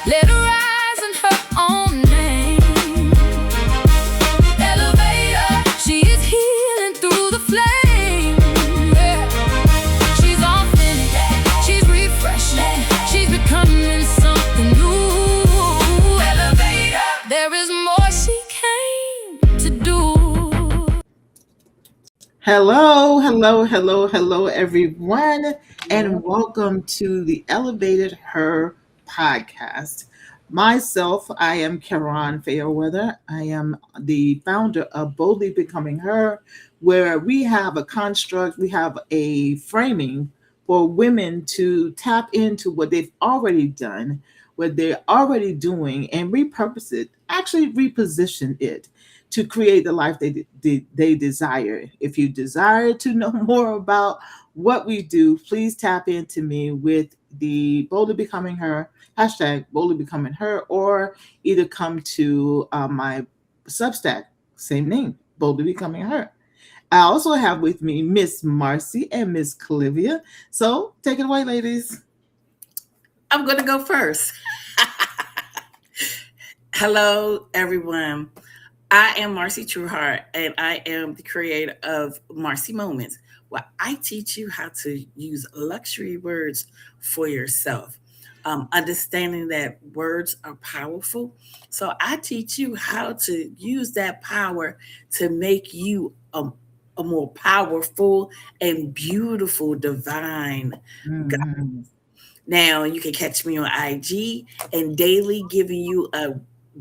Let her rise in her own name. Elevator, she is healing through the flame. Yeah. She's authentic, she's refreshing, she's becoming something new. Elevator, there is more she came to do. Hello, hello, hello, hello, everyone, and welcome to the Elevated Her podcast. Myself, I am Karon Fairweather. I am the founder of Boldly Becoming Her, where we have a construct, we have a framing for women to tap into what they've already done, what they're already doing, and repurpose it, actually reposition it to create the life they desire. If you desire to know more about what we do, please tap into me with the Boldly Becoming Her, hashtag Boldly Becoming Her, or either come to my Substack, same name, Boldly Becoming Her. I also have with me Miss Marcy and Miss Clavia. So take it away, ladies. I'm going to go first. Hello, everyone. I am Marcy Trueheart, and I am the creator of Marcy Moments, where I teach you how to use luxury words for yourself. Understanding that words are powerful. So I teach you how to use that power to make you a more powerful and beautiful divine God. Now you can catch me on IG and daily giving you a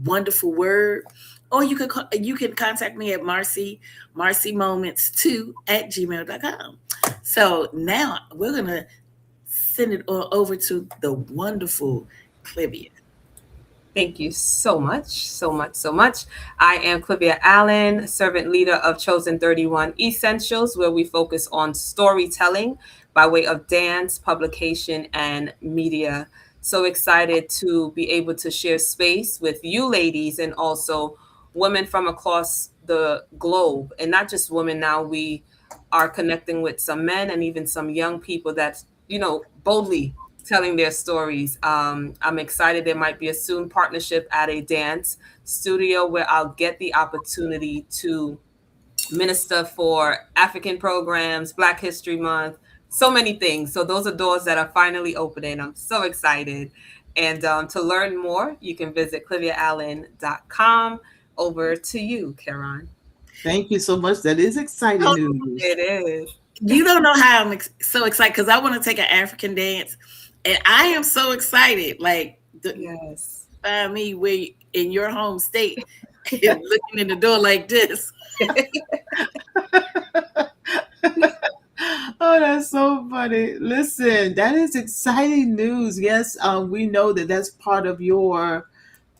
wonderful word. Or you can contact me at marcymoments2@gmail.com. So now we're going to send it over to the wonderful Clavia. Thank you so much, so much, so much. I am Clavia Allen, servant leader of Chosen 31 Essentials, where we focus on storytelling by way of dance, publication, and media. So excited to be able to share space with you ladies and also women from across the globe. And not just women now, we are connecting with some men and even some young people that, boldly telling their stories. I'm excited there might be a soon partnership at a dance studio where I'll get the opportunity to minister for African programs, Black History Month, so many things. So those are doors that are finally opening. I'm so excited. And to learn more, you can visit cliviaallen.com. Over to you, Karon. Thank you so much. That is exciting news. It is. You don't know how I'm so excited because I want to take an African dance, and I am so excited. Like, yes, find me where in your home state, looking in the door like this. Oh, that's so funny. Listen, that is exciting news. Yes, we know that that's part of your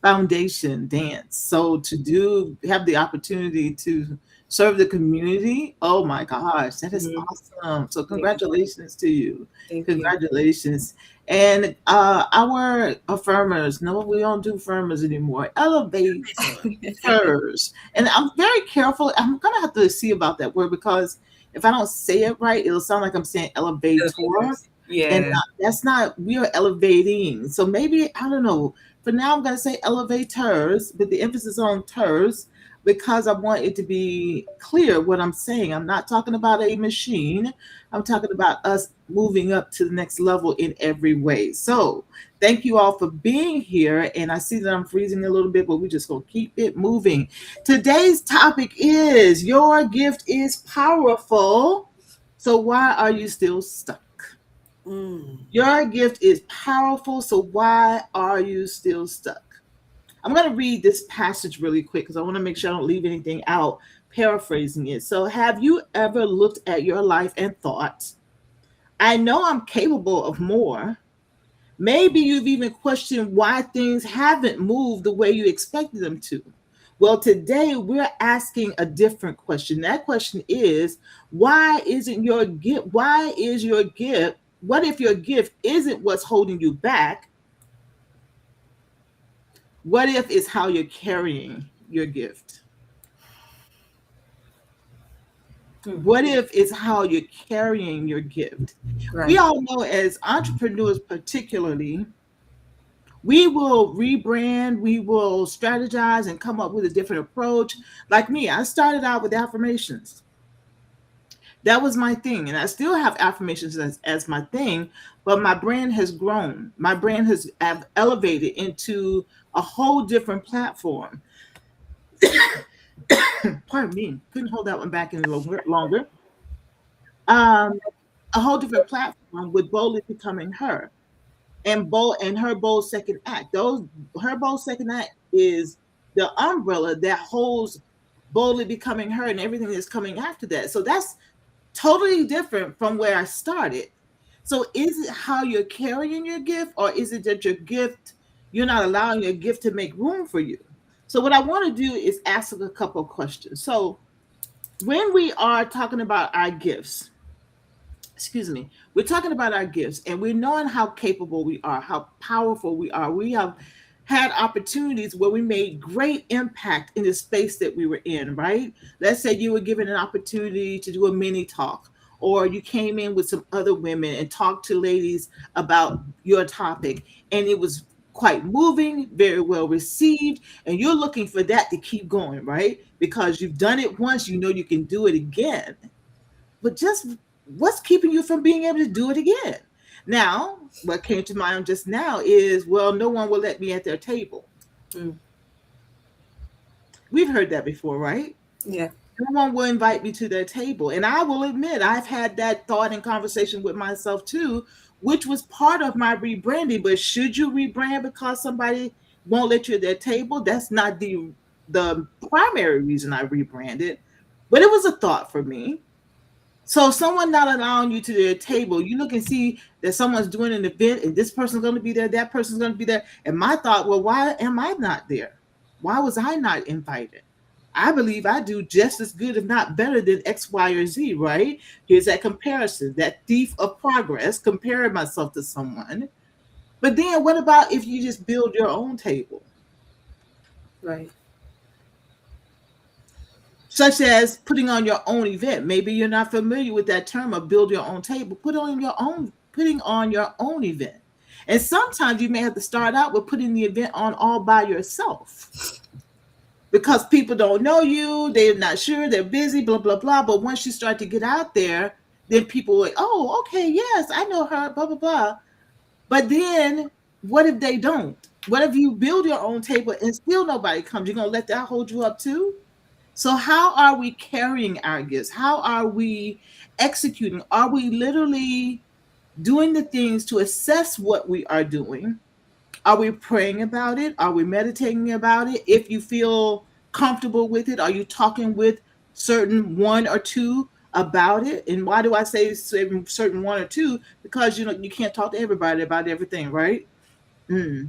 foundation dance. So to have the opportunity to serve the community, oh my gosh, that is awesome. So congratulations to you. Congratulations. And our affirmers, no, we don't do affirmers anymore. Elevators. And I'm very careful. I'm gonna have to see about that word because if I don't say it right, it'll sound like I'm saying elevator. Yeah. And that's not, we are elevating. So maybe, I don't know. For now, I'm going to say elevators, but the emphasis on ters because I want it to be clear what I'm saying. I'm not talking about a machine. I'm talking about us moving up to the next level in every way. So thank you all for being here. And I see that I'm freezing a little bit, but we're just going to keep it moving. Today's topic is your gift is powerful. So why are you still stuck? Your gift is powerful, so why are you still stuck? I'm going to read this passage really quick because I want to make sure I don't leave anything out, paraphrasing it. So, have you ever looked at your life and thought, I know I'm capable of more? Maybe you've even questioned why things haven't moved the way you expected them to. Well, today we're asking a different question. That question is, why isn't your gift? Why is your gift? What if your gift isn't what's holding you back? What if it's how you're carrying your gift? What if it's how you're carrying your gift? Right. We all know as entrepreneurs particularly, We will rebrand, we will strategize and come up with a different approach. Like me, I started out with affirmations. That was my thing. And I still have affirmations as my thing, but my brand has grown. My brand has elevated into a whole different platform. Pardon me, couldn't hold that one back any longer. Um, a whole different platform with boldly becoming her and her bold second act. Her bold second act is the umbrella that holds boldly becoming her and everything that's coming after that. So that's totally different from where I started. So is it how you're carrying your gift, or is it that your gift, you're not allowing your gift to make room for you? So what I want to do is ask a couple of questions. So when we are talking about our gifts, excuse me, we're talking about our gifts and we're knowing how capable we are, how powerful we are. We have had opportunities where we made great impact in the space that we were in, right? Let's say you were given an opportunity to do a mini talk, or you came in with some other women and talked to ladies about your topic, and it was quite moving, very well received, and you're looking for that to keep going, right? Because you've done it once, you know you can do it again. But just what's keeping you from being able to do it again? Now, what came to mind just now is, well, no one will let me at their table. Mm. We've heard that before, right? Yeah. No one will invite me to their table. And I will admit, I've had that thought and conversation with myself too, which was part of my rebranding. But should you rebrand because somebody won't let you at their table? That's not the primary reason I rebranded, but it was a thought for me. So someone not allowing you to their table, you look and see that someone's doing an event and this person's going to be there, that person's going to be there. And my thought, well, why am I not there? Why was I not invited? I believe I do just as good, if not better, than X, Y, or Z, right? Here's that comparison, that thief of progress, comparing myself to someone. But then what about if you just build your own table? Right. Such as putting on your own event. Maybe you're not familiar with that term of build your own table. Putting on your own event. And sometimes you may have to start out with putting the event on all by yourself. Because people don't know you, they're not sure, they're busy, blah, blah, blah. But once you start to get out there, then people are like, oh, okay, yes, I know her, blah, blah, blah. But then what if they don't? What if you build your own table and still nobody comes? You're going to let that hold you up too? So how are we carrying our gifts? How are we executing? Are we literally doing the things to assess what we are doing? Are we praying about it? Are we meditating about it? If you feel comfortable with it, are you talking with certain one or two about it? And why do I say certain one or two? Because you can't talk to everybody about everything, right? Yeah.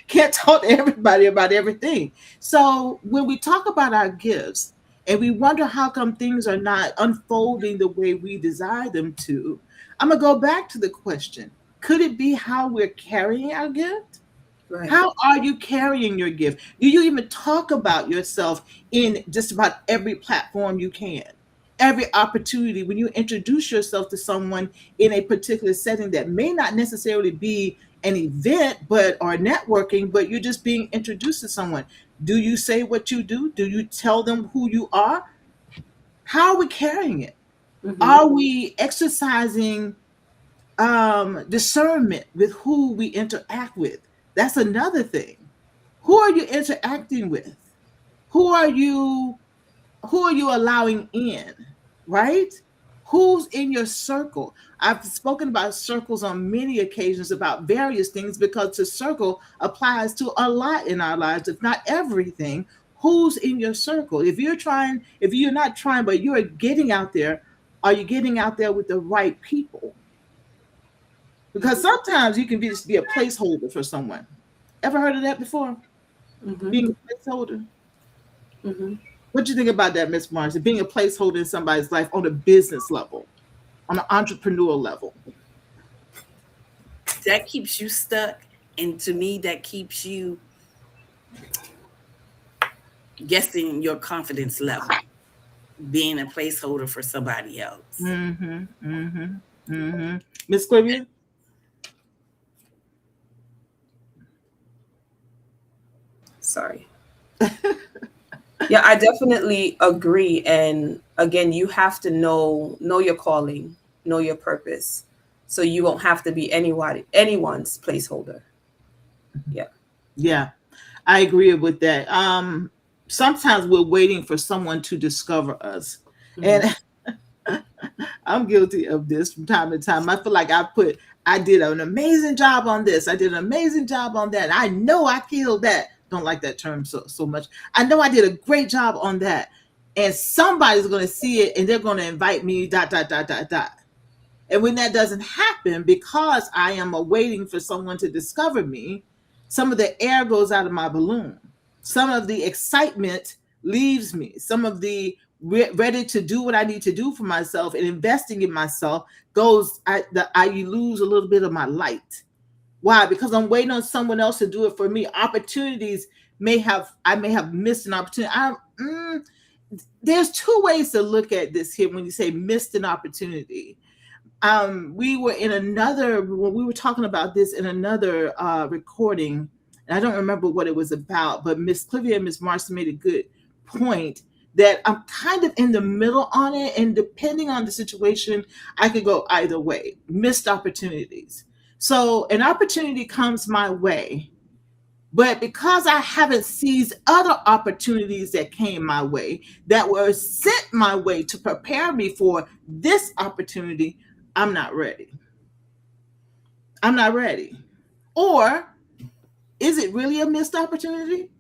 Can't talk to everybody about everything. So when we talk about our gifts and we wonder how come things are not unfolding the way we desire them to, I'm going to go back to the question. Could it be how we're carrying our gift? Right. How are you carrying your gift? Do you even talk about yourself in just about every platform you can? Every opportunity when you introduce yourself to someone in a particular setting that may not necessarily be an event or networking, but you're just being introduced to someone. Do you say what you do? Do you tell them who you are? How are we carrying it? Mm-hmm. Are we exercising discernment with who we interact with? That's another thing. Who are you interacting with? Who are you allowing in? Right? Who's in your circle? I've spoken about circles on many occasions about various things because the circle applies to a lot in our lives, if not everything. Who's in your circle? If you're not trying, but you're getting out there, are you getting out there with the right people? Because sometimes you can just be a placeholder for someone. Ever heard of that before? Mm-hmm. Being a placeholder? Mm-hmm. What do you think about that, Miss Marcy? Being a placeholder in somebody's life on a business level, on an entrepreneur level. That keeps you stuck. And to me, that keeps you guessing your confidence level, being a placeholder for somebody else. Miss Clavia? Sorry. Yeah, I definitely agree. And again, you have to know your calling, know your purpose, so you won't have to be anyone's placeholder. Yeah. Yeah, I agree with that. Sometimes we're waiting for someone to discover us. Hmm. And I'm guilty of this from time to time. I feel like I did an amazing job on this. I did an amazing job on that. I know I killed that. Don't like that term so much. I know I did a great job on that. And somebody's going to see it and they're going to invite me, dot, dot, dot, dot, dot. And when that doesn't happen, because I am awaiting for someone to discover me, some of the air goes out of my balloon. Some of the excitement leaves me. Some of the ready to do what I need to do for myself and investing in myself I lose a little bit of my light. Why? Because I'm waiting on someone else to do it for me. Opportunities I may have missed an opportunity. There's two ways to look at this here when you say missed an opportunity. We were in another when we were talking about this in another recording, and I don't remember what it was about, but Miss Clavia and Miss Marcy made a good point that I'm kind of in the middle on it, and depending on the situation, I could go either way. Missed opportunities. So an opportunity comes my way, but because I haven't seized other opportunities that came my way, that were sent my way to prepare me for this opportunity, I'm not ready. I'm not ready. Or is it really a missed opportunity?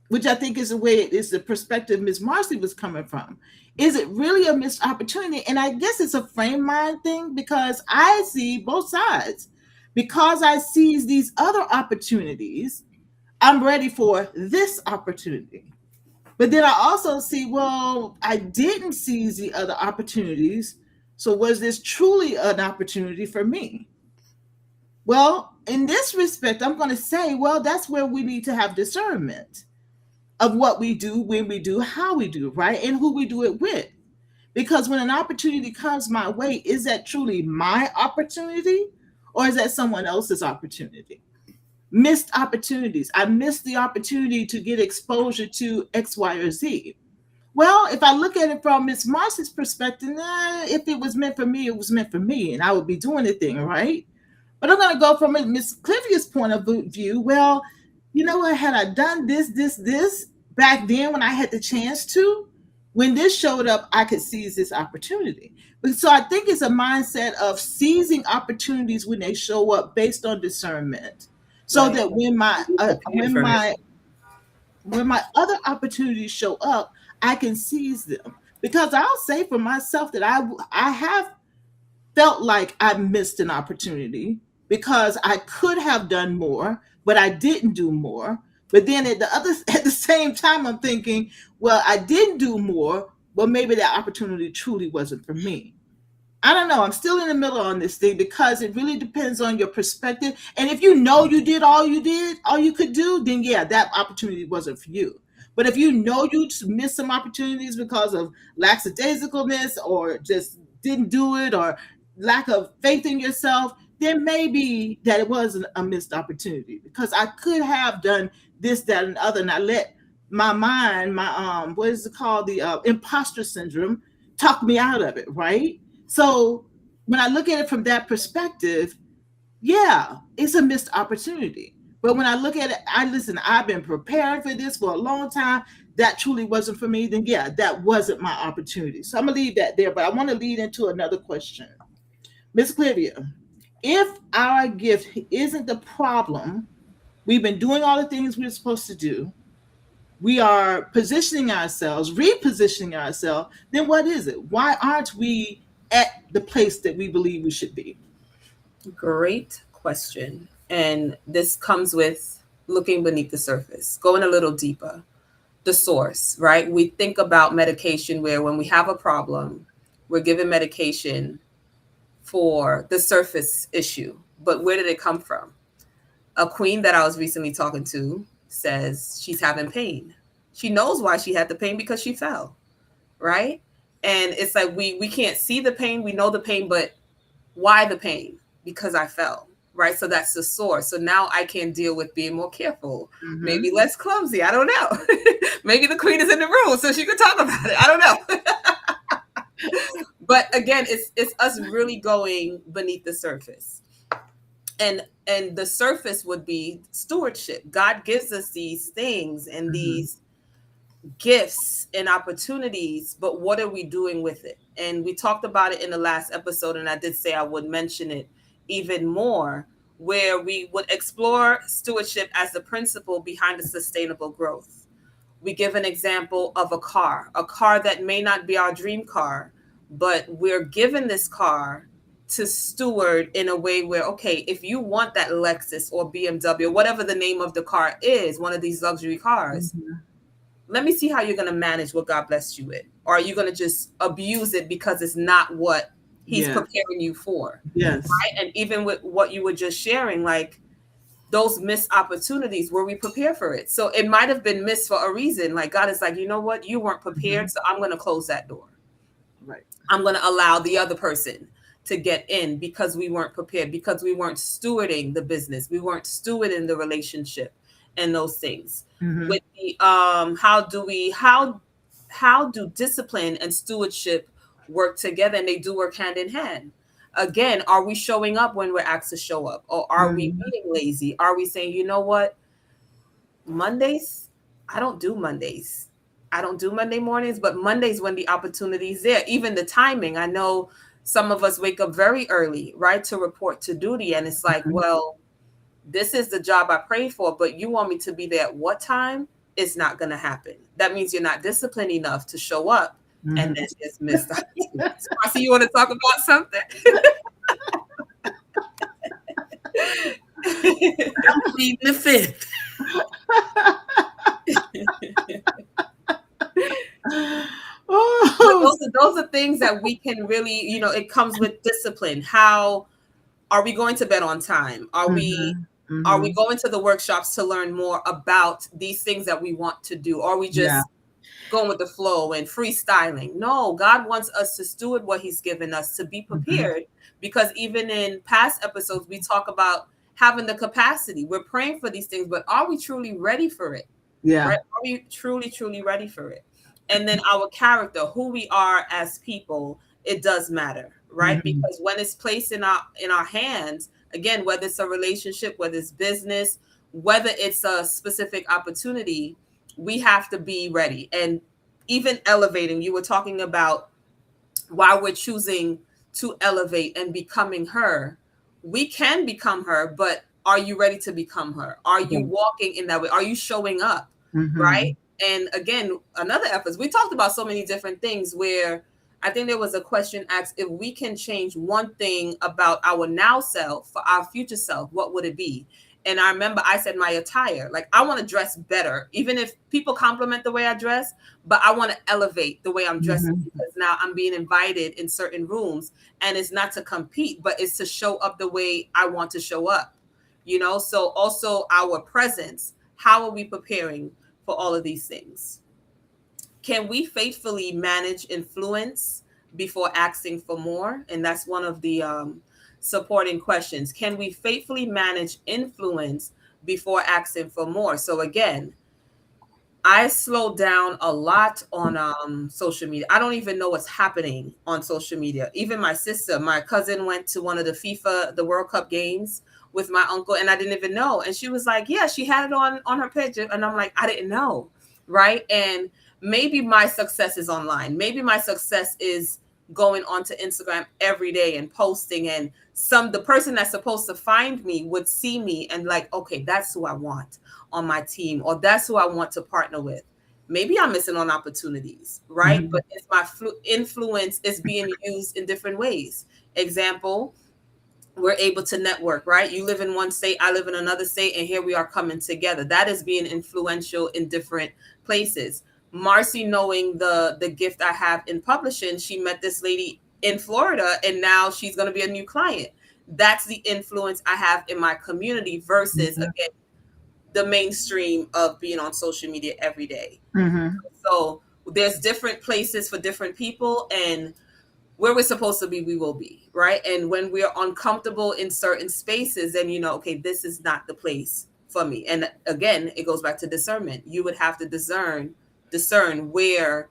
Which I think is the way it is the perspective Miss Marcy was coming from. Is it really a missed opportunity? And I guess it's a frame mind thing because I see both sides. Because I seize these other opportunities, I'm ready for this opportunity. But then I also see, well, I didn't seize the other opportunities. So was this truly an opportunity for me? Well, in this respect, I'm going to say, well, that's where we need to have discernment of what we do, when we do, how we do, right? And who we do it with. Because when an opportunity comes my way, is that truly my opportunity or is that someone else's opportunity? Missed opportunities. I missed the opportunity to get exposure to X, Y, or Z. Well, if I look at it from Miss Marcy's perspective, if it was meant for me, it was meant for me, and I would be doing the thing, right? But I'm going to go from Miss Clivia's point of view. Well, you know what? Had I done this back then when I had the chance to, when this showed up, I could seize this opportunity. But so I think it's a mindset of seizing opportunities when they show up based on discernment, so Right. that Prepared for it. when my other opportunities show up, I can seize them. Because I'll say for myself that I have felt like I missed an opportunity because I could have done more, but I didn't do more. But then at the same time, I'm thinking, well, I didn't do more, but maybe that opportunity truly wasn't for me. I don't know. I'm still in the middle on this thing because it really depends on your perspective. And if you know all you could do, then yeah, that opportunity wasn't for you. But if you know you missed some opportunities because of lackadaisicalness or just didn't do it or lack of faith in yourself, then maybe that it was a missed opportunity because I could have done this, that, and other, and I let my mind, my what is it called, the imposter syndrome, talk me out of it, right? So when I look at it from that perspective, yeah, it's a missed opportunity. But when I look at it, I've been preparing for this for a long time. That truly wasn't for me, then yeah, that wasn't my opportunity. So I'm gonna leave that there, but I want to lead into another question. Miss Clivia, if our gift isn't the problem, we've been doing all the things we're supposed to do, we are positioning ourselves, repositioning ourselves, then what is it? Why aren't we at the place that we believe we should be? Great question. And this comes with looking beneath the surface, going a little deeper. The source, right? We think about medication where when we have a problem, we're given medication for the surface issue. But where did it come from? A queen that I was recently talking to says she's having pain. She knows why she had the pain because she fell, right? And it's like we can't see the pain, we know the pain, but why the pain? Because I fell. right? So that's the source. So now I can deal with being more careful, Mm-hmm. maybe less clumsy. I don't know. Maybe the queen is in the room so she can talk about it. I don't know. But again, it's us really going beneath the surface. And the surface would be stewardship. God gives us these things and Mm-hmm. these gifts and opportunities, but what are we doing with it? And we talked about it in the last episode, and I did say I would mention it even more, where we would explore stewardship as the principle behind the sustainable growth. We give an example of a car that may not be our dream car, but we're given this car to steward in a way where, okay, if you want that Lexus or BMW or whatever the name of the car is, one of these luxury cars, Mm-hmm. let me see how you're going to manage what God blessed you with. Or are you going to just abuse it because it's not what He's Yeah. preparing you for? Yes. Right? And even with what you were just sharing, like those missed opportunities, were we prepared for it? So it might have been missed for a reason. Like God is like, you know what? You weren't prepared. Mm-hmm. So I'm going to close that door. Right. I'm going to allow the other person to get in because we weren't prepared, because we weren't stewarding the business. We weren't stewarding the relationship and those things. Mm-hmm. With the how do discipline and stewardship work together? And they do work hand in hand. Again, are we showing up when we're asked to show up? Or are we Mm-hmm. being lazy? Are we saying, you know what? Mondays, I don't do Mondays. I don't do Monday mornings, but Mondays when the opportunity is there, even the timing. I know some of us wake up very early, right, to report to duty. And it's like, Mm-hmm. well, this is the job I prayed for, but you want me to be there at what time? It's not going to happen. That means you're not disciplined enough to show up, Mm-hmm. and then just missed opportunities. Marcy, you want to talk about something? I'm pleading the fifth. But Oh. those are things that we can really, it comes with discipline. How are we going to bed on time? Mm-hmm. Are we Mm-hmm. going to the workshops to learn more about these things that we want to do? Or are we Yeah. just going with the flow and freestyling? No, God wants us to steward what He's given us, to be Mm-hmm. prepared, because even in past episodes, we talk about having the capacity. We're praying for these things, but are we truly ready for it? Yeah. Right? Are we truly, truly ready for it? And then our character, who we are as people, it does matter, right? Mm-hmm. Because when it's placed in our hands, again, whether it's a relationship, whether it's business, whether it's a specific opportunity, we have to be ready. And even elevating, you were talking about why we're choosing to elevate and becoming her. We can become her, but are you ready to become her? Are you Yeah. walking in that way? Are you showing up? Mm-hmm. Right? And again, another effort. We talked about so many different things where I think there was a question asked, if we can change one thing about our now self for our future self, what would it be? And I remember I said my attire. Like, I want to dress better, even if people compliment the way I dress, but I want to elevate the way I'm dressing, Mm-hmm. because now I'm being invited in certain rooms, and it's not to compete, but it's to show up the way I want to show up. So also our presence. How are we preparing for all of these things? Can we faithfully manage influence before asking for more? And that's one of the supporting questions. Can we faithfully manage influence before asking for more? So again, I slowed down a lot on social media. I don't even know what's happening on social media. Even my cousin went to one of the World Cup games with my uncle, and I didn't even know. And she was like, yeah, she had it on her page. And I'm like, I didn't know. Right. And maybe my success is online. Maybe my success is going onto Instagram every day and posting, and the person that's supposed to find me would see me and like, okay, that's who I want on my team, or that's who I want to partner with. Maybe I'm missing on opportunities, right? Mm-hmm. But it's my influence is being used in different ways. Example, we're able to network, right? You live in one state, I live in another state, and here we are coming together. That is being influential in different places. Marcy, knowing the gift I have in publishing, she met this lady in Florida, and now she's going to be a new client. That's the influence I have in my community versus, Mm-hmm. again, the mainstream of being on social media every day. Mm-hmm. So there's different places for different people, and where we're supposed to be, we will be, right? And when we're uncomfortable in certain spaces, then you know, okay, this is not the place for me. And again, it goes back to discernment. You would have to discern where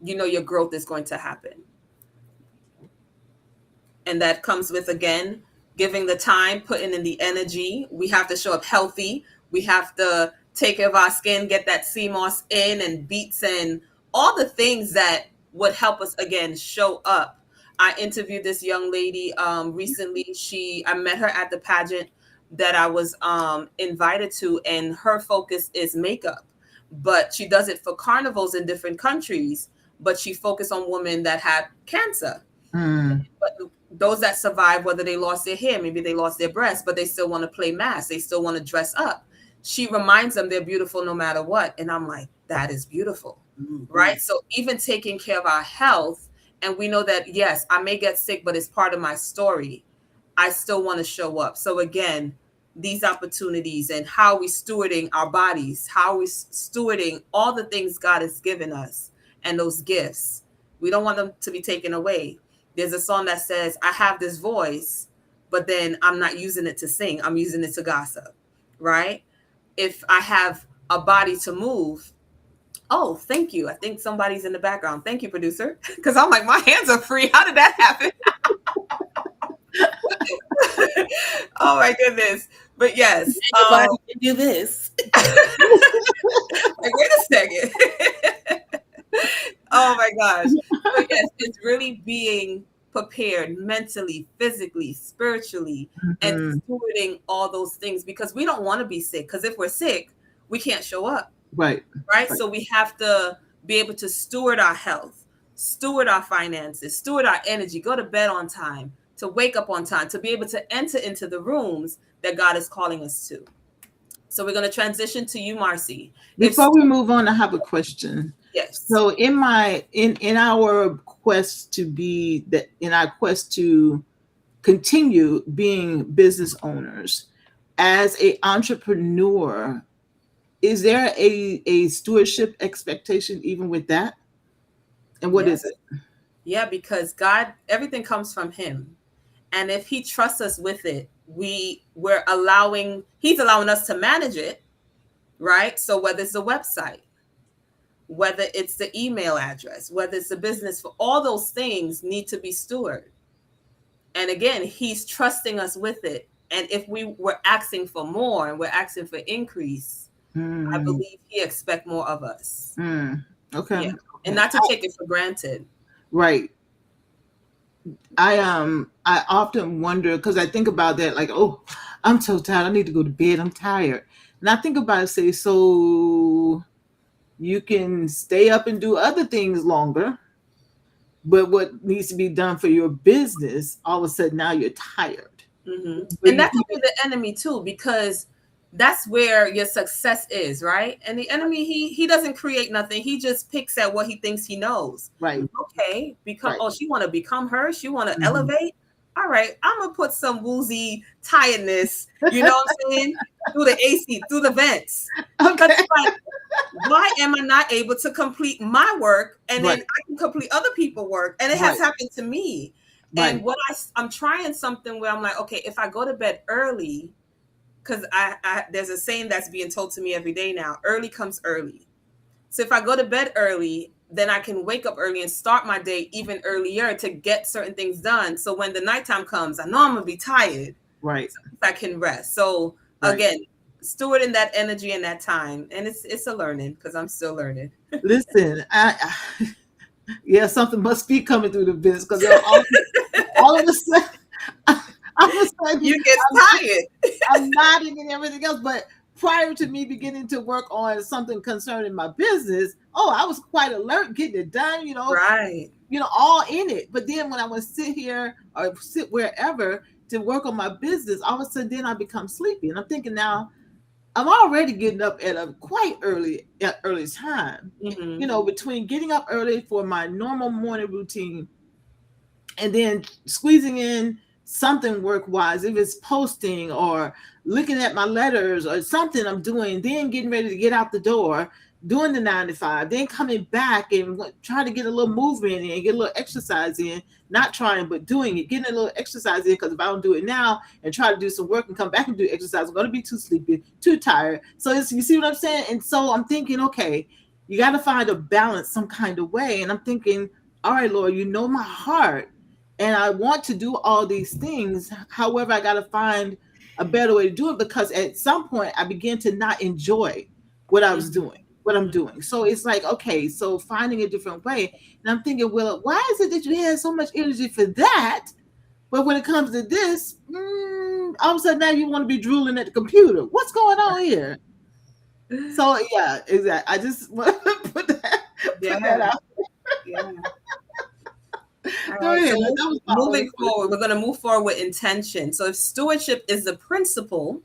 you know your growth is going to happen. And that comes with, again, giving the time, putting in the energy. We have to show up healthy. We have to take care of our skin, get that sea moss in, and beets, and all the things that would help us, again, show up. I interviewed this young lady recently. I met her at the pageant that I was invited to, and her focus is makeup, but she does it for carnivals in different countries. But she focused on women that had cancer. But those that survive, whether they lost their hair, maybe they lost their breasts, but they still want to play mask, they still want to dress up. She reminds them they're beautiful no matter what. And I'm like, that is beautiful, right? So even taking care of our health, and we know that, yes, I may get sick, but it's part of my story. I still want to show up. So again, these opportunities and how we stewarding our bodies, how we stewarding all the things God has given us and those gifts. We don't want them to be taken away. There's a song that says, I have this voice, but then I'm not using it to sing. I'm using it to gossip, right? If I have a body to move, oh, thank you. I think somebody's in the background. Thank you, producer. Because I'm like, my hands are free. How did that happen? Oh, my goodness. But yes. Anybody can do this. Like, wait a second. Oh my gosh. But yes, it's really being prepared mentally, physically, spiritually, and stewarding all those things, because we don't want to be sick. Because if we're sick, we can't show up. Right. So we have to be able to steward our health, steward our finances, steward our energy, go to bed on time, to wake up on time, to be able to enter into the rooms that God is calling us to. So we're going to transition to you, Marcy. Before we move on, I have a question. Yes. So in our quest to continue being business owners, as an entrepreneur, is there a stewardship expectation even with that? And what is it? Yeah, because God, everything comes from Him. And if He trusts us with it, He's allowing us to manage it, right? So whether it's the website, whether it's the email address, whether it's the business, for all those things need to be stewarded. And again, He's trusting us with it. And if we were asking for more and we're asking for increase, I believe He expects more of us. Okay. Yeah. And not to take it for granted. Right. I often wonder, because I think about that, like, oh, I'm so tired. I need to go to bed. I'm tired. And I think about it, say, so you can stay up and do other things longer, but what needs to be done for your business, all of a sudden now you're tired. And that could be the enemy too, because that's where your success is, right? And the enemy, he doesn't create nothing. He just picks at what he thinks he knows. Right. Okay. Oh, she want to become her. She want to elevate. All right. I'm going to put some woozy tiredness, you know what I'm saying? Through the AC, through the vents. Okay. Like, why am I not able to complete my work, and then I can complete other people's work? And it has happened to me. And what I'm trying something where I'm like, okay, if I go to bed early, because there's a saying that's being told to me every day now, early comes early. So if I go to bed early, then I can wake up early and start my day even earlier to get certain things done. So when the nighttime comes, I know I'm going to be tired. Right. So I can rest. So again, stewarding that energy and that time. And it's a learning, because I'm still learning. Listen, something must be coming through the business, because all of a sudden, you get tired. I'm nodding and everything else, but prior to me beginning to work on something concerning my business, I was quite alert, getting it done, all in it. But then when I would sit here or sit wherever to work on my business, all of a sudden then I become sleepy. And I'm thinking, now I'm already getting up at a quite early time, between getting up early for my normal morning routine and then squeezing in something work-wise, if it's posting or looking at my letters or something I'm doing, then getting ready to get out the door doing the 9 to 5, then coming back and trying to get a little movement in, get a little exercise in, not trying, but doing it, getting a little exercise in, because if I don't do it now and try to do some work and come back and do exercise, I'm going to be too sleepy, too tired. So you see what I'm saying? And so I'm thinking, okay, you got to find a balance some kind of way. And I'm thinking, all right, Lord, you know my heart, and I want to do all these things. However, I got to find a better way to do it, because at some point I began to not enjoy what I was doing, what I'm doing. So it's like, okay, so finding a different way. And I'm thinking, well, why is it that you had so much energy for that? But when it comes to this, all of a sudden now you want to be drooling at the computer. What's going on here? So yeah, exactly. I just want to put that out. Yeah. All Go right, ahead. so That was my moving only forward, we're going to move forward with intention. So if stewardship is the principle,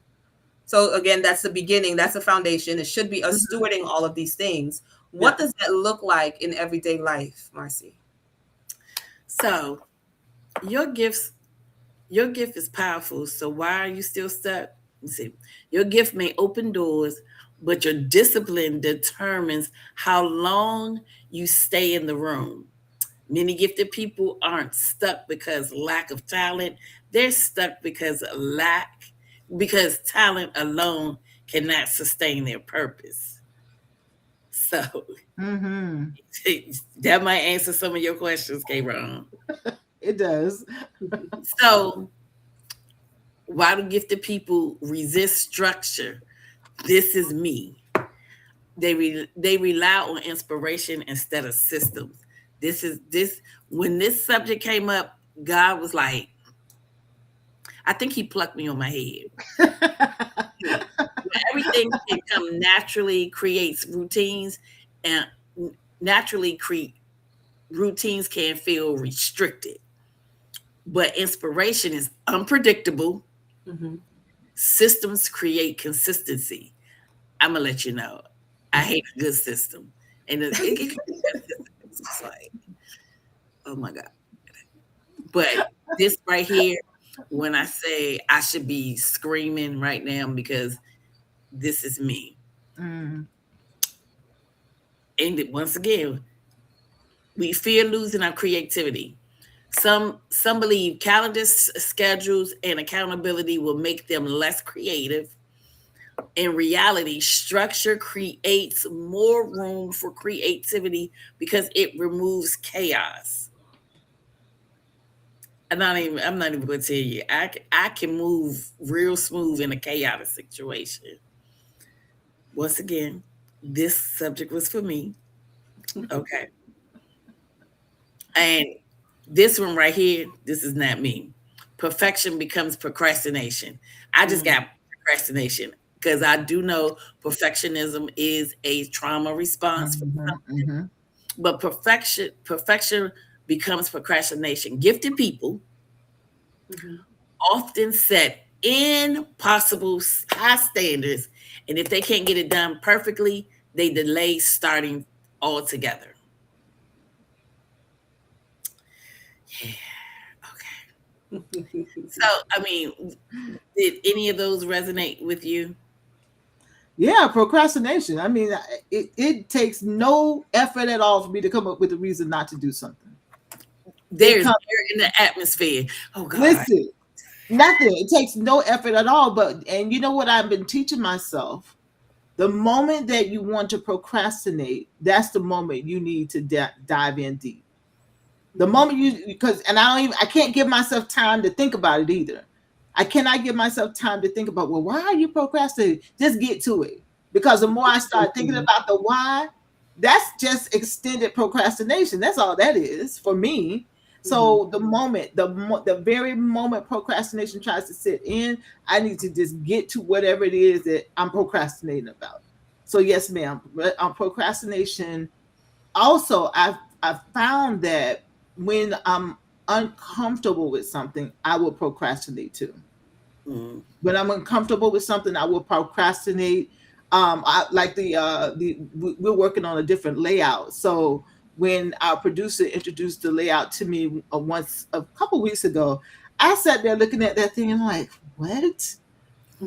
so again, that's the beginning, that's the foundation. It should be us stewarding all of these things. What does that look like in everyday life, Marcy? So your gift is powerful. So why are you still stuck? Let's see. Your gift may open doors, but your discipline determines how long you stay in the room. Many gifted people aren't stuck because lack of talent. They're stuck because talent alone cannot sustain their purpose. So that might answer some of your questions, Karon. It does. So why do gifted people resist structure? This is me. They rely on inspiration instead of systems. When this subject came up, God was like, I think he plucked me on my head. Everything can come naturally, creates routines, and routines can feel restricted. But inspiration is unpredictable. Systems create consistency. I'm gonna let you know, I hate a good system, and it's like, oh my God. But this right here, when I say I should be screaming right now, because this is me. And once again, we fear losing our creativity. Some believe calendars, schedules, and accountability will make them less creative. In reality, structure creates more room for creativity because it removes chaos. I'm not even going to tell you. I can move real smooth in a chaotic situation. Once again, this subject was for me. Okay. And this one right here, this is not me. Perfection becomes procrastination. I just got procrastination because I do know perfectionism is a trauma response. But perfection becomes procrastination. Gifted people often set impossible high standards, and if they can't get it done perfectly, they delay starting altogether. Yeah. Okay. So, I mean, did any of those resonate with you? Yeah, procrastination. I mean, it takes no effort at all for me to come up with a reason not to do something. There's air in the atmosphere. Oh God. Listen, nothing. It takes no effort at all. And you know what I've been teaching myself? The moment that you want to procrastinate, that's the moment you need to dive in deep. The moment I can't give myself time to think about it either. I cannot give myself time to think about, well, why are you procrastinating? Just get to it. Because the more I start thinking about the why, that's just extended procrastination. That's all that is for me. So the very moment procrastination tries to sit in, I need to just get to whatever it is that I'm procrastinating about. So yes, ma'am. Procrastination. Also, I've found that when I'm uncomfortable with something, I will procrastinate too. When I'm uncomfortable with something, I will procrastinate. We're working on a different layout. So when our producer introduced the layout to me a couple weeks ago, I sat there looking at that thing and like, what?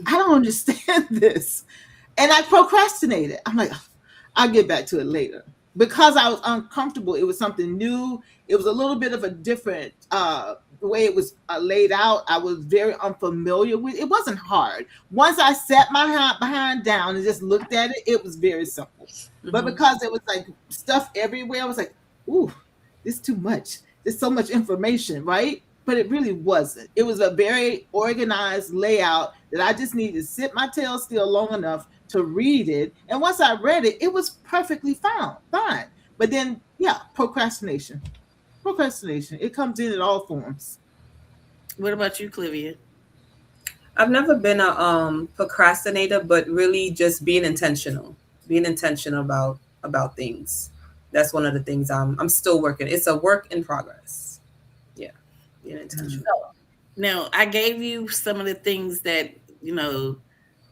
I don't understand this. And I procrastinated. I'm like, I'll get back to it later. Because I was uncomfortable, it was something new. It was a little bit of a different the way it was laid out. I was very unfamiliar with it. It wasn't hard. Once I sat my behind down and just looked at it, it was very simple. But Mm-hmm. because it was like stuff everywhere, I was like, ooh, this is too much. There's so much information, right? But it really wasn't. It was a very organized layout that I just needed to sit my tail still long enough to read it. And once I read it, it was perfectly fine. But then, yeah, procrastination. Procrastination. It comes in all forms. What about you, Clavia? I've never been a procrastinator, but really just being intentional about things. That's one of the things I'm still working. It's a work in progress. Yeah, being intentional. Now, I gave you some of the things that,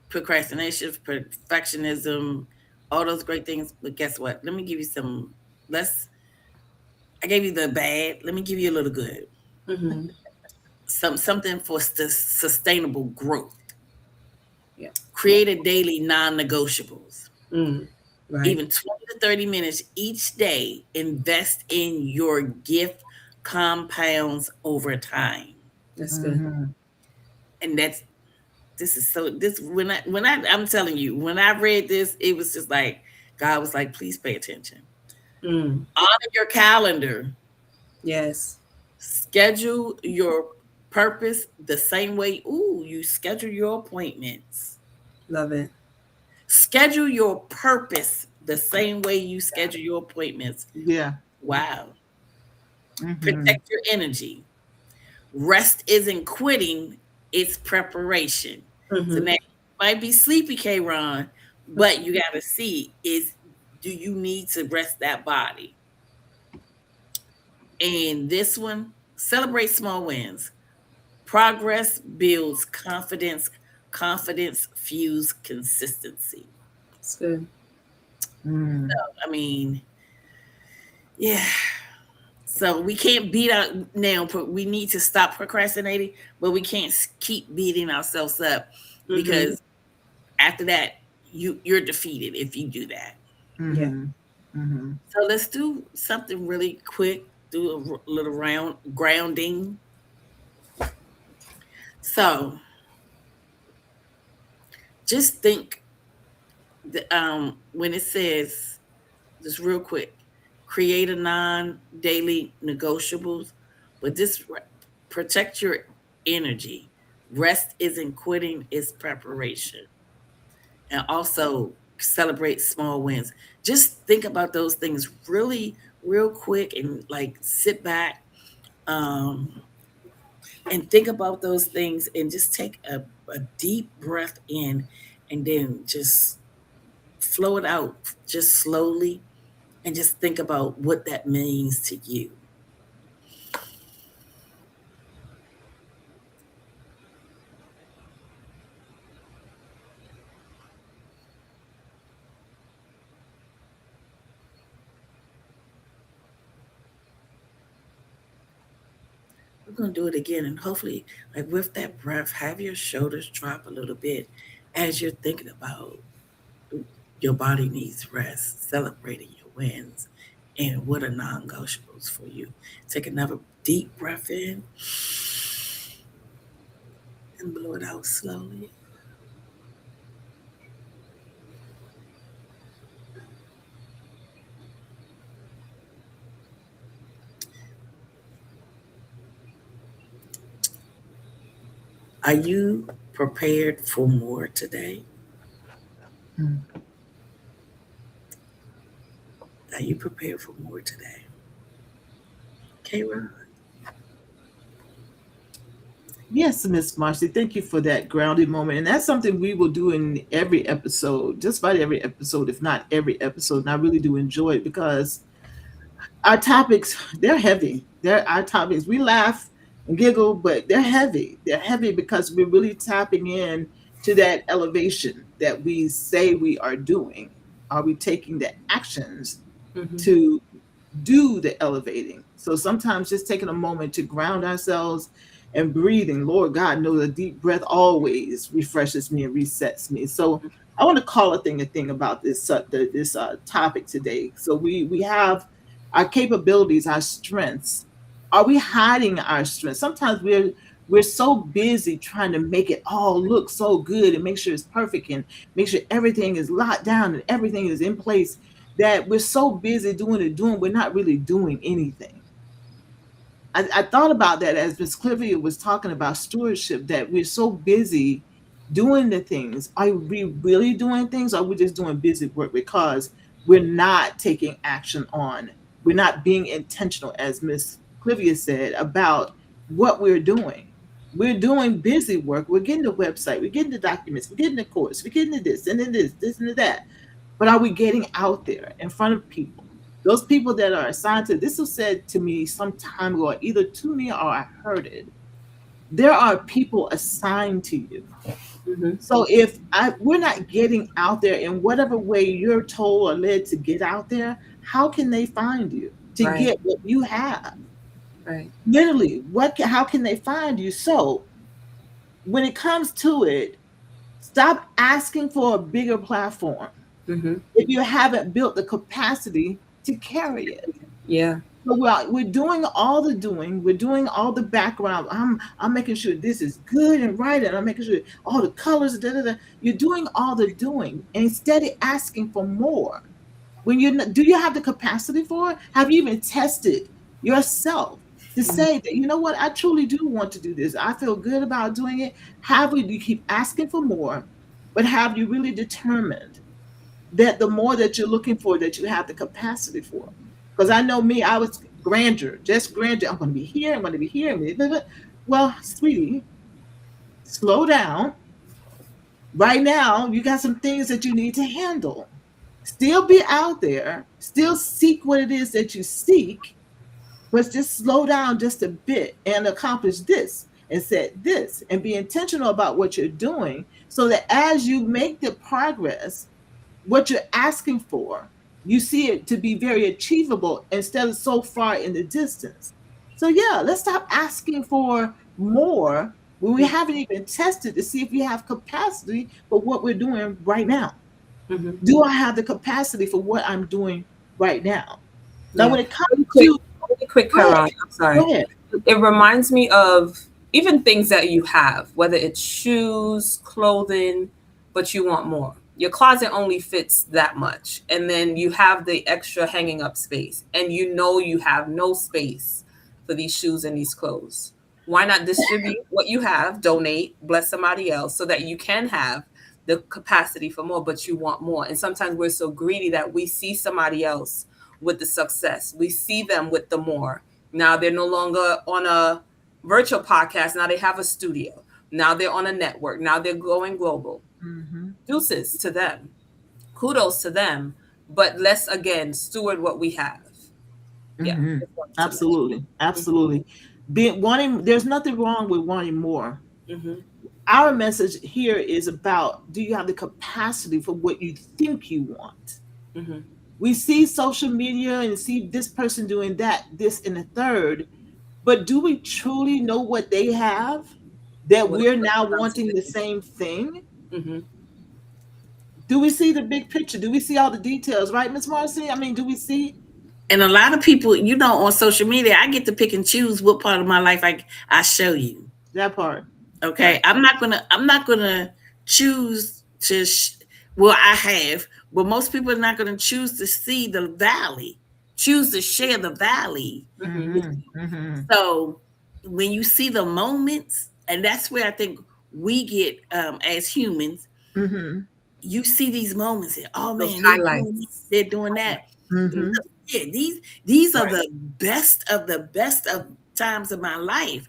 procrastination, perfectionism, all those great things. But guess what? Let me give you some. I gave you the bad. Let me give you a little good. Mm-hmm. Something for sustainable growth. Yeah. Create a daily non-negotiables. Right. Even 20 to 30 minutes each day. Invest in your gift compounds over time. That's good. Mhm. And this is so this I'm telling you, when I read this, it was just like God was like, please pay attention. Mm. Honor your calendar. Yes. Schedule your purpose the same way you schedule your appointments. Love it. Schedule your purpose the same way you schedule your appointments. Yeah. Wow. Mhm. Protect your energy. Rest isn't quitting, it's preparation. So Mm-hmm. now you might be sleepy, Karon, but you gotta see do you need to rest that body? And this one, celebrate small wins. Progress builds confidence. Confidence fuels consistency. It's good. Mm. I mean, yeah. So we can't beat out now. We need to stop procrastinating, but we can't keep beating ourselves up Mm-hmm. because after that, you're defeated if you do that. Yeah. Mhm. Mhm. So let's do something really quick. Do a little round grounding. So just think when it says, just real quick, create a non-daily negotiables, but this protect your energy. Rest isn't quitting, it's preparation. And also celebrate small wins. Just think about those things really, real quick and like sit back and think about those things and just take a deep breath in and then just flow it out just slowly and just think about what that means to you. We're going to do it again. And hopefully, like with that breath, have your shoulders drop a little bit as you're thinking about your body needs rest, celebrating your wins, and what are non negotiables for you. Take another deep breath in and blow it out slowly. Are you prepared for more today? Mm. Are you prepared for more today? Karon? Yes, Miss Marcy, thank you for that grounding moment. And that's something we will do in every episode, just about every episode, if not every episode. And I really do enjoy it because our topics, they're heavy. They're our topics. We laugh and giggle, but they're heavy. They're heavy because we're really tapping in to that elevation that we say we are doing. Are we taking the actions Mm-hmm. to do the elevating? So sometimes just taking a moment to ground ourselves and breathing. Lord God knows a deep breath always refreshes me and resets me. So I want to call a thing about this topic today. So we have our capabilities, our strengths. Are we hiding our strengths? Sometimes we're so busy trying to make it all look so good and make sure it's perfect and make sure everything is locked down and everything is in place, that we're so busy doing, we're not really doing anything. I thought about that as Miss Clavia was talking about stewardship, that we're so busy doing the things. Are we really doing things, or are we just doing busy work because we're not taking action on, we're not being intentional, as Miss Clavia said, about what we're doing. We're doing busy work. We're getting the website, we're getting the documents, we're getting the course, we're getting the this and then this and that. But are we getting out there in front of people? Those people that are assigned to this was said to me some time ago, either to me or I heard it. There are people assigned to you. Mhm. So if we're not getting out there in whatever way you're told or led to get out there, how can they find you to Right. get what you have? Right. Literally, how can they find you? So when it comes to it, stop asking for a bigger platform Mhm. if you haven't built the capacity to carry it. Yeah. So we're doing all the doing, we're doing all the background. I'm making sure this is good and right, and I'm making sure all the colors, da, da, da. You're doing all the doing, and instead of asking for more. When do you have the capacity for it? Have you even tested yourself to say that, you know what, I truly do want to do this. I feel good about doing it. You keep asking for more, but have you really determined that the more that you're looking for, that you have the capacity for? Because I know me, I was grandeur, just grandeur. I'm going to be here, I'm going to be here. Well, sweetie, slow down. Right now, you got some things that you need to handle. Still be out there, still seek what it is that you seek, but just slow down just a bit and accomplish this and set this and be intentional about what you're doing, so that as you make the progress, what you're asking for, you see it to be very achievable instead of so far in the distance. So, yeah, let's stop asking for more when we haven't even tested to see if we have capacity for what we're doing right now. Mhm. Do I have the capacity for what I'm doing right now? Now, Yeah. when it comes Really quick, to, really quick, go ahead, Karan. I'm sorry. go ahead. It reminds me of even things that you have, whether it's shoes, clothing, but you want more. Your closet only fits that much. And then you have the extra hanging up space, and you know you have no space for these shoes and these clothes. Why not distribute what you have, donate, bless somebody else so that you can have the capacity for more, but you want more. And sometimes we're so greedy that we see somebody else with the success, we see them with the more. Now they're no longer on a virtual podcast. Now they have a studio. Now they're on a network. Now they're going global. Hmm. Deuces to them. Kudos to them. But let's again steward what we have. Yeah. Hmm. Just wanted to Absolutely, absolutely. There's nothing wrong with wanting more. mention. Our message here is about, do you have the capacity for what you think you want? Hmm. Hmm. We see social media and see this person doing that, this, and the third, but do we truly know what they have that What we're it now comes wanting the to. same thing? Hmm. Do we see the big picture? Do we see all the details, right, Miss Marcy? I mean, do we see And a lot of people, on social media, I get to pick and choose what part of my life I show you. that part? Okay, Right. I'm not gonna choose to. Well, I have, but most people are not gonna choose to see the valley, choose to share the valley. Hmm. Mm-hmm. Mm-hmm. So when you see the moments, and that's where I think we get as humans, Mm-hmm. you see these moments, and oh Those man, they're doing this, highlights. they're doing that. Mm-hmm. Yeah, these are Right. the best of times of my life,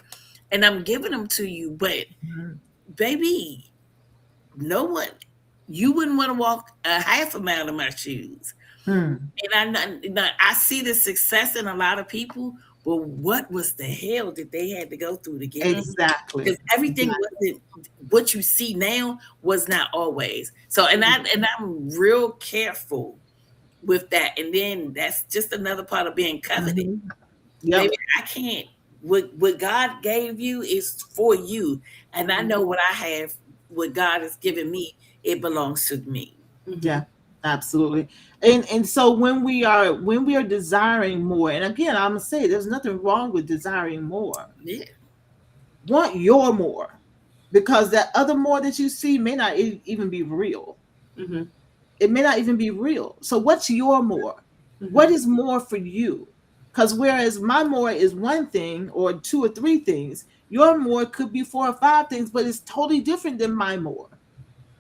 and I'm giving them to you. But baby, no one, you wouldn't want to walk a half a mile in my shoes. Mm-hmm. And I see the success in a lot of people, but what was the hell that they had to go through to get there? Exactly. Because everything Exactly. wasn't what you see now was not always. So I'm real careful with that. And then that's just another part of being coveted. Mm-hmm. Yep. Baby, I can't. What God gave you is for you, and I know what I have. What God has given me it belongs to me. Yeah, absolutely. And so when we are desiring more, and again, I'm gonna say there's nothing wrong with desiring more. Yeah. Want your more, because that other more that you see may not even be real. Mm-hmm. It may not even be real. So what's your more? What Mm-hmm. is more for you? Because whereas my more is one thing or two or three things, your more could be four or five things, but it's totally different than my more.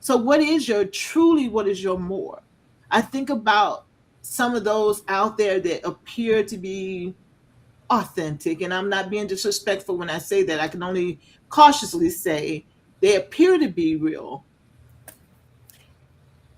So what is your more? I think about some of those out there that appear to be authentic, and I'm not being disrespectful when I say that. I can only cautiously say they appear to be real.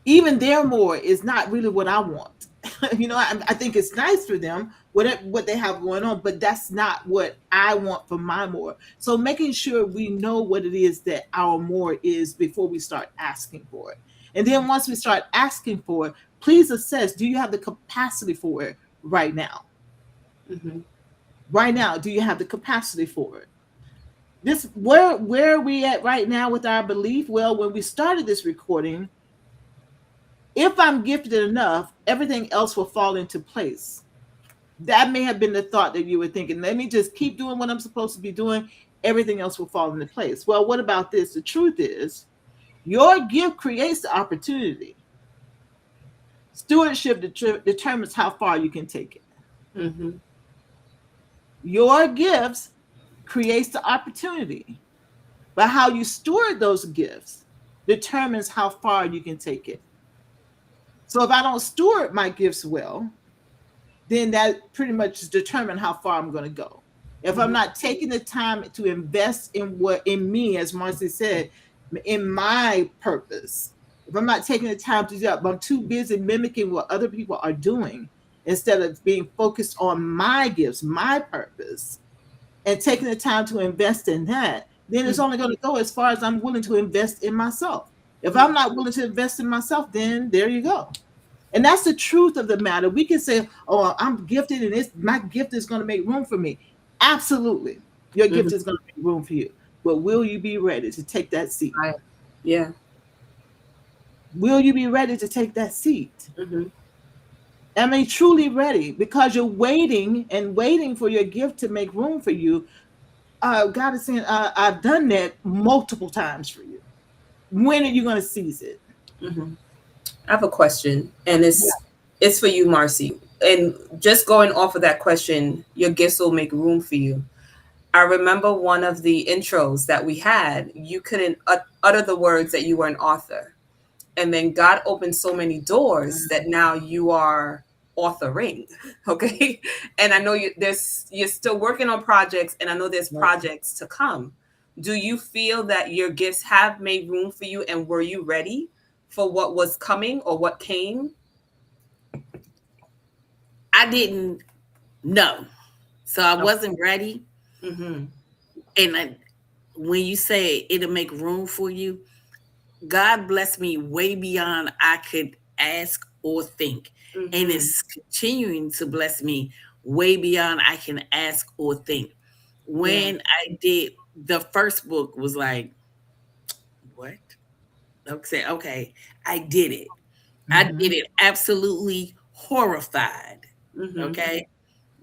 Even their more is not really what I want. I think it's nice for them, what they have going on, but that's not what I want for my more. So making sure we know what it is that our more is before we start asking for it. And then once we start asking for it, please assess, do you have the capacity for it right now? Mm-hmm. Right now, do you have the capacity for it? This where are we at right now with our belief? Well, when we started this recording, if I'm gifted enough, everything else will fall into place. That may have been the thought that you were thinking. Let me just keep doing what I'm supposed to be doing. Everything else will fall into place. Well, what about this? The truth is, your gift creates the opportunity. Stewardship determines how far you can take it. Mm-hmm. Your gifts creates the opportunity, but how you steward those gifts determines how far you can take it. So if I don't steward my gifts well, then that pretty much determines how far I'm going to go. If I'm Mm-hmm. not taking the time to invest in me, as Marcy said, in my purpose, if I'm not taking the time to do that, but I'm too busy mimicking what other people are doing instead of being focused on my gifts, my purpose, and taking the time to invest in that, then it's only going to go as far as I'm willing to invest in myself. If I'm not willing to invest in myself, then there you go. And that's the truth of the matter. We can say, "Oh, I'm gifted, and my gift is going to make room for me." Absolutely, your Mm-hmm. gift is going to make room for you. But will you be ready to take that seat? Right. Yeah. Will you be ready to take that seat? Mm-hmm. I mean, truly ready, because you're waiting and waiting for your gift to make room for you. God is saying, I've done that multiple times for you. When are you going to seize it? Mm-hmm. I have a question, and Yeah. it's for you, Marcy. And just going off of that question, your gifts will make room for you. I remember one of the intros that we had. You couldn't utter the words that you were an author, and then God opened so many doors that now you are authoring. Okay, and I know you're still working on projects, and I know there's Right. projects to come. Do you feel that your gifts have made room for you, and were you ready for what was coming or what came? I didn't know. So I wasn't ready. Mm-hmm. And when you say it'll make room for you, God bless me way beyond I could ask or think. And Mm-hmm. it's continuing to bless me way beyond I can ask or think. Yeah. When I did the first book was like, what? Okay, I did it. I Mhm. did it absolutely horrified. Mm-hmm. Okay.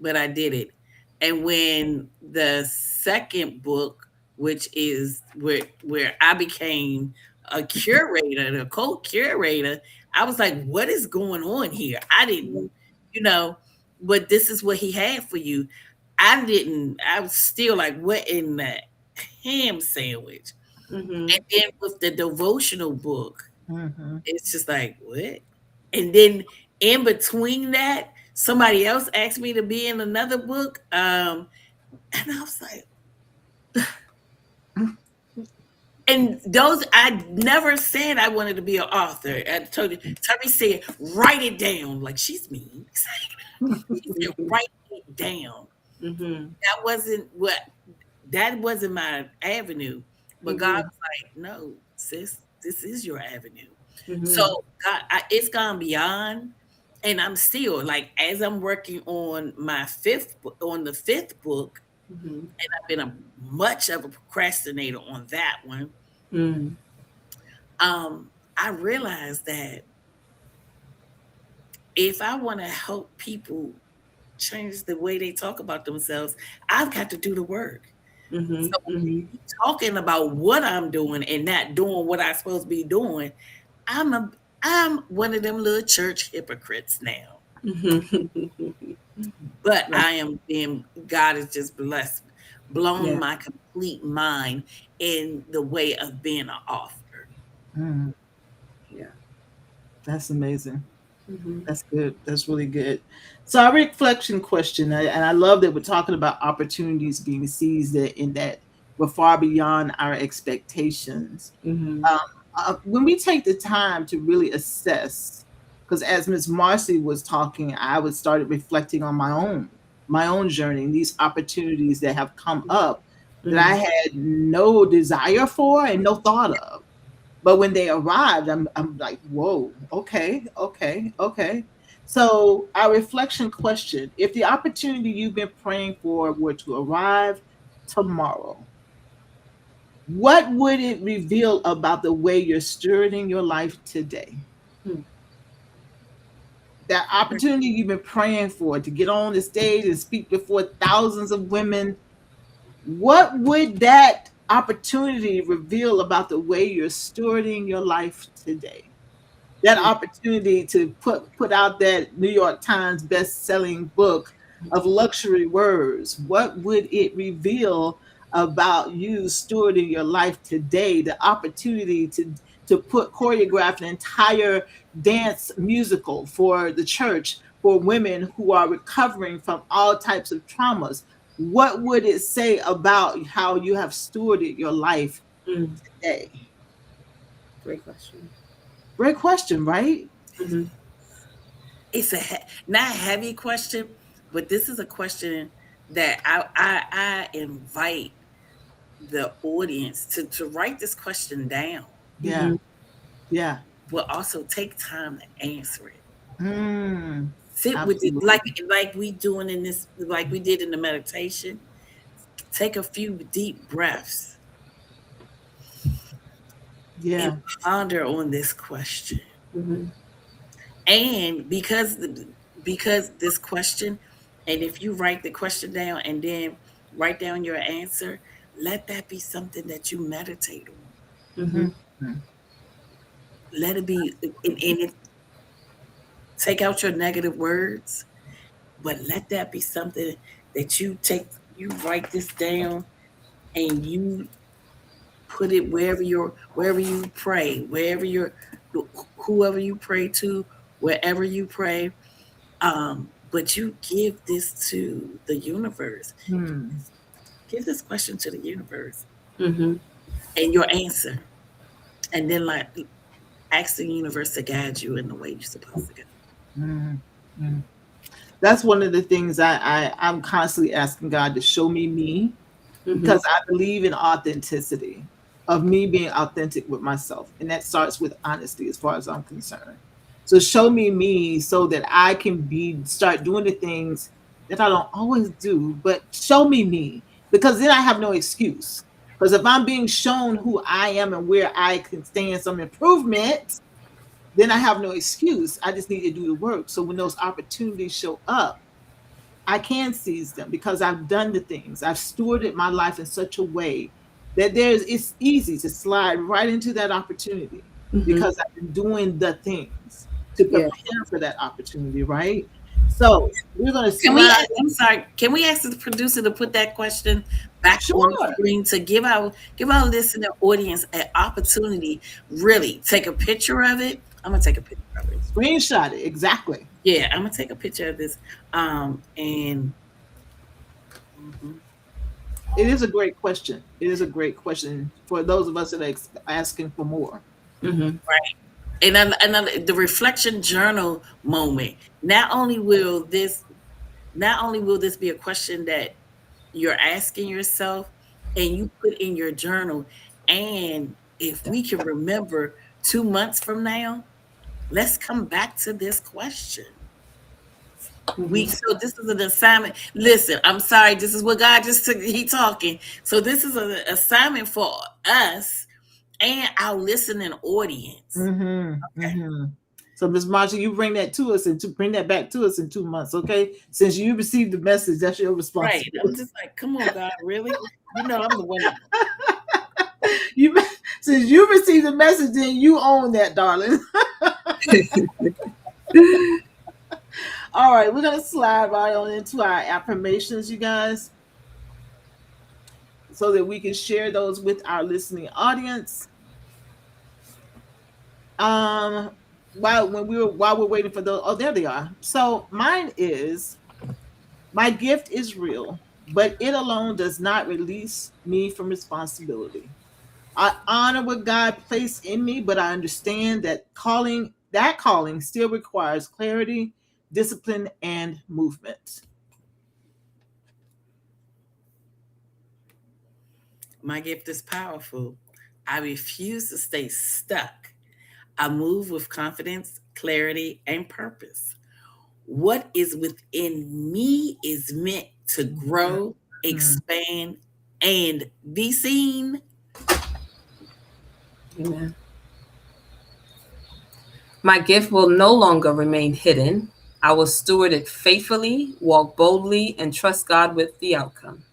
But I did it. And when the second book, which is where I became a curator, the co-curator, I was like, what is going on here? I didn't, you know, but this is what he had for you. I was still like, what in the ham sandwich? Mm-hmm. And then with the devotional book, Mhm. it's just like, what? And then in between that, somebody else asked me to be in another book. And I was like, and those I never said I wanted to be an author. I told you, Tubby said, write it down. Like she's mean. She said, write it down. Mm-hmm. That wasn't my avenue. But God Mm-hmm. was like, no, sis, this is your avenue. Mm-hmm. So God, it's gone beyond, and I'm still like as I'm working on the fifth book, Mm-hmm. and I've been much of a procrastinator on that one. Mm-hmm. Um, I realized that if I want to help people change the way they talk about themselves, I've got to do the work. Mm-hmm. So Mm-hmm. talking about what I'm doing and not doing what I'm supposed to be doing, I'm a I'm one of them little church hypocrites now. Mm-hmm. But Right. I am being God has just blessed, blown Yeah. my complete mind in the way of being an author. Mm, Yeah. that's amazing. Mm-hmm. That's good. That's really good. So our reflection question, and I love that we're talking about opportunities being seized in that we're far beyond our expectations. Mm-hmm. Um, when we take the time to really assess, because as Miss Marcy was talking, I was started reflecting on my own journey, these opportunities that have come up that I Mm-hmm. had no desire for and no thought of. But when they arrived, I'm like, whoa, okay, okay, okay. So our reflection question: if the opportunity you've been praying for were to arrive tomorrow, what would it reveal about the way you're stewarding your life today? Mm-hmm. That opportunity you've been praying for to get on the stage and speak before thousands of women, what would that opportunity reveal about the way you're stewarding your life today? That opportunity to put out that New York Times best-selling book of luxury words, what would it reveal about you stewarding your life today? The opportunity to put choreograph an entire dance musical for the church for women who are recovering from all types of traumas. What would it say about how you have stewarded your life Mm-hmm. today? Great question. Great question, right? Mm-hmm. It's not a heavy question, but this is a question that I invite the audience to write this question down, Yeah, Mm-hmm. yeah. but also take time to answer it. Mm, Sit with it absolutely. like we doing in this, like we did in the meditation. Take a few deep breaths and Yeah. ponder on this question. Mm-hmm. And because this question, and if you write the question down and then write down your answer, let that be something that you meditate on. Mm-hmm. Mhm. Let it be, and it, take out your negative words, but let that be something that you write this down and you put it wherever you pray, whoever you pray to, wherever you pray. But you give this to the universe. Hmm. Give this question to the universe Mm-hmm. and your answer, and then like ask the universe to guide you in the way you're supposed to go. Mm, mm. That's one of the things I'm constantly asking God to show me Mm-hmm. because I believe in authenticity of me being authentic with myself. And that starts with honesty as far as I'm concerned. So show me so that I can start doing the things that I don't always do, but show me because then I have no excuse. Because if I'm being shown who I am and where I can stand some improvement, then I have no excuse. I just need to do the work. So when those opportunities show up, I can seize them because I've done the things. I've stewarded my life in such a way that it's easy to slide right into that opportunity Mm-hmm. because I've been doing the things to Yeah. prepare for that opportunity, right? So we're gonna Can we? slide. I'm sorry. Can we ask the producer to put that question back on the Sure. screen to give our listener audience an opportunity? Really, take a picture of it. I'm gonna take a picture of it. Screenshot it. Exactly. Yeah, I'm gonna take a picture of this. And mhm. It is a great question. It is a great question for those of us that are asking for more. Mm-hmm. And the reflection journal moment. Not only will this be a question that you're asking yourself and you put in your journal, and if we can remember 2 months from now, let's come back to this question. Mm-hmm. So this is an assignment. Listen, I'm sorry, this is what God just took. He talking. So this is an assignment for us and our listening audience. Mm-hmm. Okay. Mm-hmm. So, Ms. Marcy, you bring that to us and to bring that back to us in 2 months, okay? Since you received the message, that's your Right. I'm responsibility. just like, come on, God, really? You know, I'm the one. You since you received the message, then you own that, darling. All right, we're gonna slide right on into our affirmations, you guys, so that we can share those with our listening audience. Um, while we're waiting for those, oh, there they are. So mine is, my gift is real, but it alone does not release me from responsibility. I honor what God placed in me, but I understand that calling still requires clarity, discipline, and movement. My gift is powerful. I refuse to stay stuck. I move with confidence, clarity, and purpose. What is within me is meant to grow, Mhm. expand, and be seen. Amen. My gift will no longer remain hidden. I will steward it faithfully, walk boldly, and trust God with the outcome.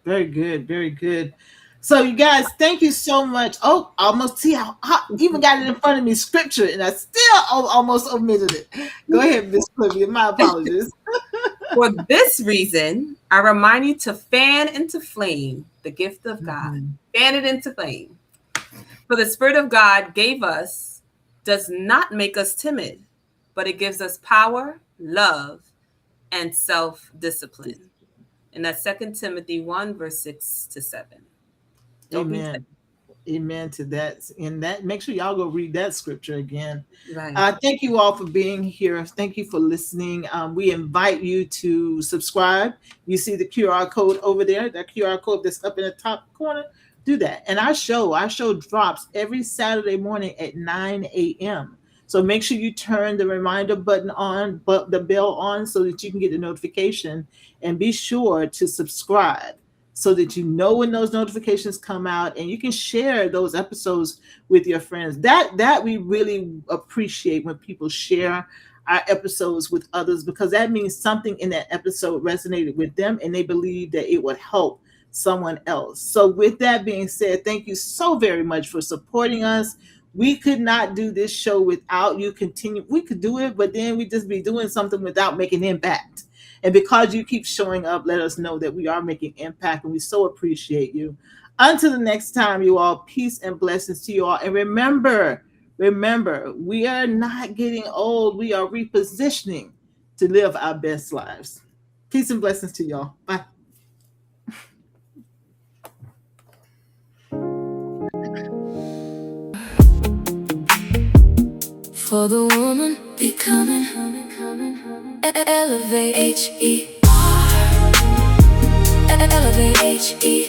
Very good, very good. So, you guys, thank you so much. Oh, I almost see how even got it in front of me, scripture, and I still almost omitted it. Go ahead, Miss Clivia. My apologies. For this reason, I remind you to fan into flame the gift of God. Mhm. Fan it into flame. For the Spirit of God gave us does not make us timid, but it gives us power, love, and self-discipline. And that's 2 Timothy 1, verse 6 to 7. Don't be timid. Amen. Amen to that. And that, make sure y'all go read that scripture again. Right. Thank you all for being here. Thank you for listening. We invite you to subscribe. You see the QR code over there, that QR code that's up in the top corner. Do that. And our show drops every Saturday morning at 9 a.m. So make sure you turn the reminder button on, but the bell on, so that you can get a notification. And be sure to subscribe so that you know when those notifications come out, and you can share those episodes with your friends. That we really appreciate when people share our episodes with others, because that means something in that episode resonated with them and they believe that it would help someone else. So with that being said, thank you so very much for supporting us. We could not do this show without you. We could do it, but then we'd just be doing something without making impact. And because you keep showing up, let us know that we are making impact, and we so appreciate you. Until the next time, you all, peace and blessings to you all. And remember, we are not getting old. We are repositioning to live our best lives. Peace and blessings to y'all. Bye. For the woman becoming, elevate H-E-R, elevate H-E-R.